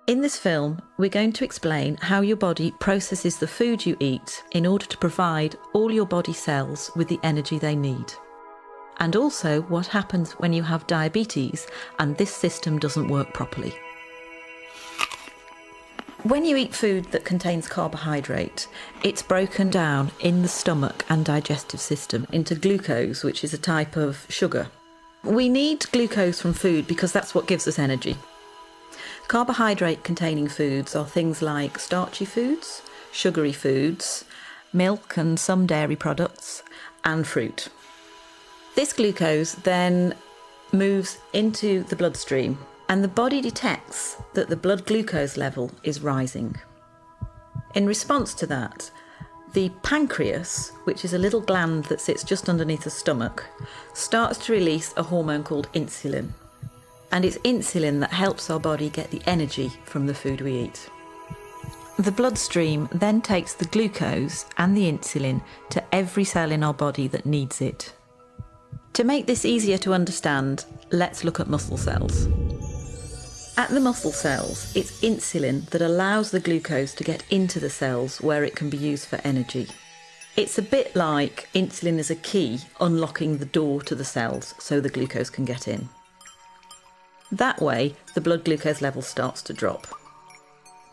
In this film, we're going to explain how your body processes the food you eat in order to provide all your body cells with the energy they need. And also what happens when you have diabetes and this system doesn't work properly. When you eat food that contains carbohydrate, it's broken down in the stomach and digestive system into glucose, which is a type of sugar. We need glucose from food because that's what gives us energy. Carbohydrate-containing foods are things like starchy foods, sugary foods, milk and some dairy products, and fruit. This glucose then moves into the bloodstream, and the body detects that the blood glucose level is rising. In response to that, the pancreas, which is a little gland that sits just underneath the stomach, starts to release a hormone called insulin. And it's insulin that helps our body get the energy from the food we eat. The bloodstream then takes the glucose and the insulin to every cell in our body that needs it. To make this easier to understand, let's look at muscle cells. At the muscle cells, it's insulin that allows the glucose to get into the cells where it can be used for energy. It's a bit like insulin is a key unlocking the door to the cells so the glucose can get in. That way, the blood glucose level starts to drop.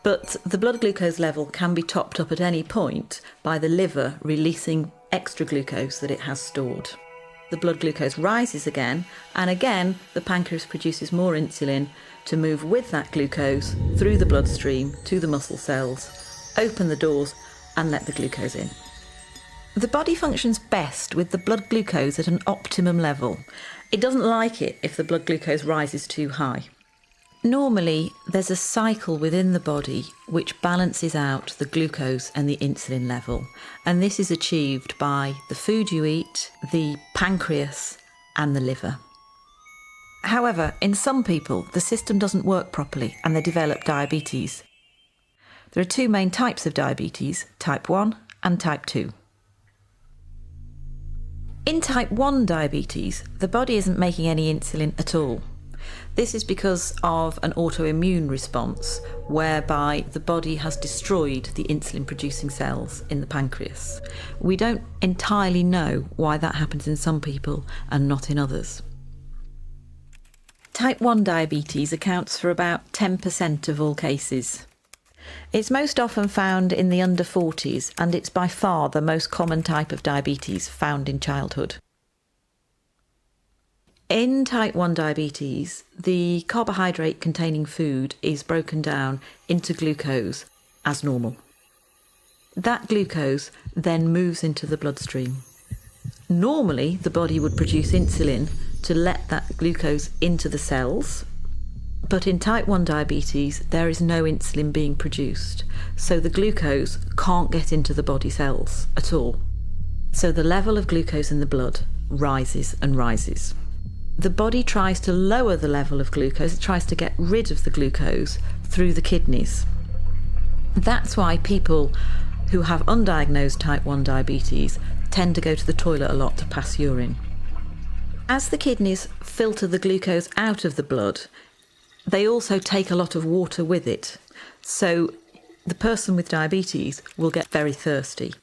But the blood glucose level can be topped up at any point by the liver releasing extra glucose that it has stored. The blood glucose rises again, and again the pancreas produces more insulin to move with that glucose through the bloodstream to the muscle cells, open the doors and let the glucose in. The body functions best with the blood glucose at an optimum level. It doesn't like it if the blood glucose rises too high. Normally, there's a cycle within the body which balances out the glucose and the insulin level, and this is achieved by the food you eat, the pancreas, and the liver. However, in some people, the system doesn't work properly and they develop diabetes. There are two main types of diabetes, type 1 and type 2. In type 1 diabetes, the body isn't making any insulin at all. This is because of an autoimmune response whereby the body has destroyed the insulin-producing cells in the pancreas. We don't entirely know why that happens in some people and not in others. Type 1 diabetes accounts for about 10% of all cases. It's most often found in the under 40s, and it's by far the most common type of diabetes found in childhood. In type 1 diabetes, the carbohydrate-containing food is broken down into glucose as normal. That glucose then moves into the bloodstream. Normally, the body would produce insulin to let that glucose into the cells, but in type 1 diabetes, there is no insulin being produced, so the glucose can't get into the body cells at all. So the level of glucose in the blood rises and rises. The body tries to lower the level of glucose, it tries to get rid of the glucose through the kidneys. That's why people who have undiagnosed type 1 diabetes tend to go to the toilet a lot to pass urine. As the kidneys filter the glucose out of the blood, they also take a lot of water with it, so the person with diabetes will get very thirsty.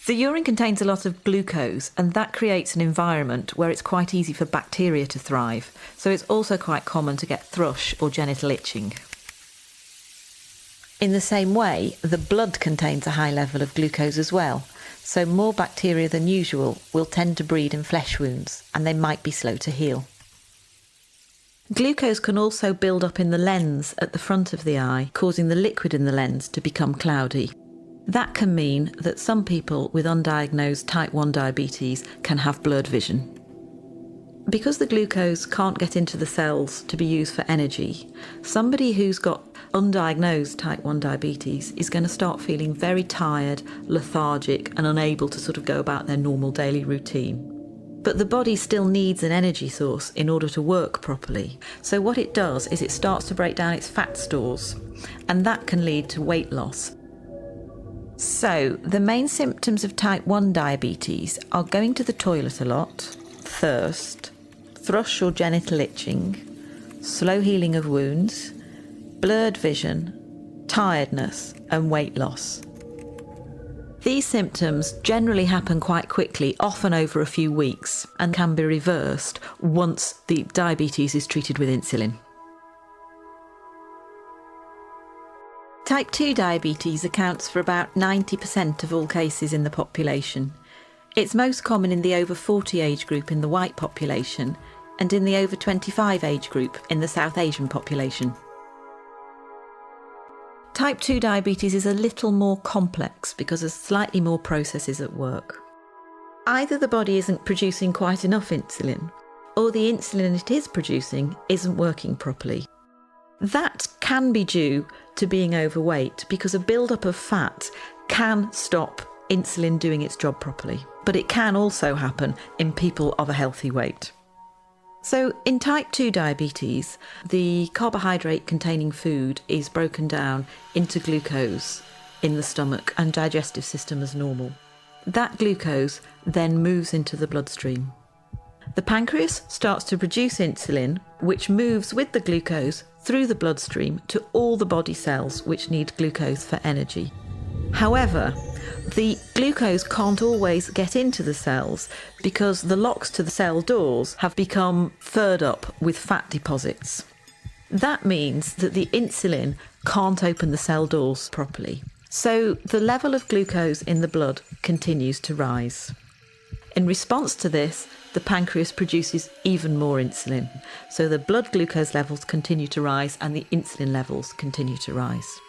The urine contains a lot of glucose, and that creates an environment where it's quite easy for bacteria to thrive, so it's also quite common to get thrush or genital itching. In the same way, the blood contains a high level of glucose as well, so more bacteria than usual will tend to breed in flesh wounds, and they might be slow to heal. Glucose can also build up in the lens at the front of the eye, causing the liquid in the lens to become cloudy. That can mean that some people with undiagnosed type 1 diabetes can have blurred vision. Because the glucose can't get into the cells to be used for energy, somebody who's got undiagnosed type 1 diabetes is going to start feeling very tired, lethargic, and unable to sort of go about their normal daily routine. But the body still needs an energy source in order to work properly. So what it does is it starts to break down its fat stores, and that can lead to weight loss. So the main symptoms of type 1 diabetes are going to the toilet a lot, thirst, thrush or genital itching, slow healing of wounds, blurred vision, tiredness, and weight loss. These symptoms generally happen quite quickly, often over a few weeks, and can be reversed once the diabetes is treated with insulin. Type 2 diabetes accounts for about 90% of all cases in the population. It's most common in the over 40 age group in the white population and in the over 25 age group in the South Asian population. Type 2 diabetes is a little more complex because there's slightly more processes at work. Either the body isn't producing quite enough insulin, or the insulin it is producing isn't working properly. That can be due to being overweight because a build-up of fat can stop insulin doing its job properly, but it can also happen in people of a healthy weight. So in type 2 diabetes, the carbohydrate containing food is broken down into glucose in the stomach and digestive system as normal. That glucose then moves into the bloodstream. The pancreas starts to produce insulin, which moves with the glucose through the bloodstream to all the body cells which need glucose for energy. However, the glucose can't always get into the cells because the locks to the cell doors have become furred up with fat deposits. That means that the insulin can't open the cell doors properly. So the level of glucose in the blood continues to rise. In response to this, the pancreas produces even more insulin. So the blood glucose levels continue to rise and the insulin levels continue to rise.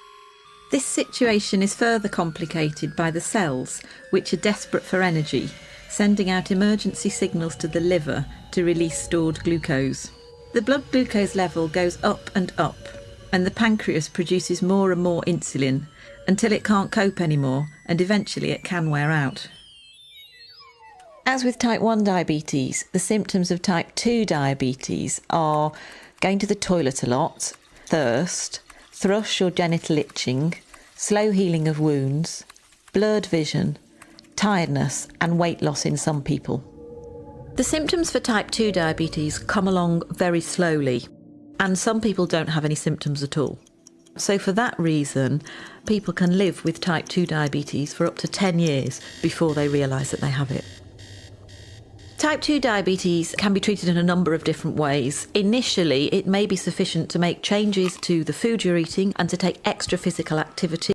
This situation is further complicated by the cells, which are desperate for energy, sending out emergency signals to the liver to release stored glucose. The blood glucose level goes up and up, and the pancreas produces more and more insulin until it can't cope anymore, and eventually it can wear out. As with type 1 diabetes, the symptoms of type 2 diabetes are going to the toilet a lot, thirst, thrush or genital itching, slow healing of wounds, blurred vision, tiredness and weight loss in some people. The symptoms for type 2 diabetes come along very slowly, and some people don't have any symptoms at all. So for that reason, people can live with type 2 diabetes for up to 10 years before they realise that they have it. Type 2 diabetes can be treated in a number of different ways. Initially, it may be sufficient to make changes to the food you're eating and to take extra physical activity.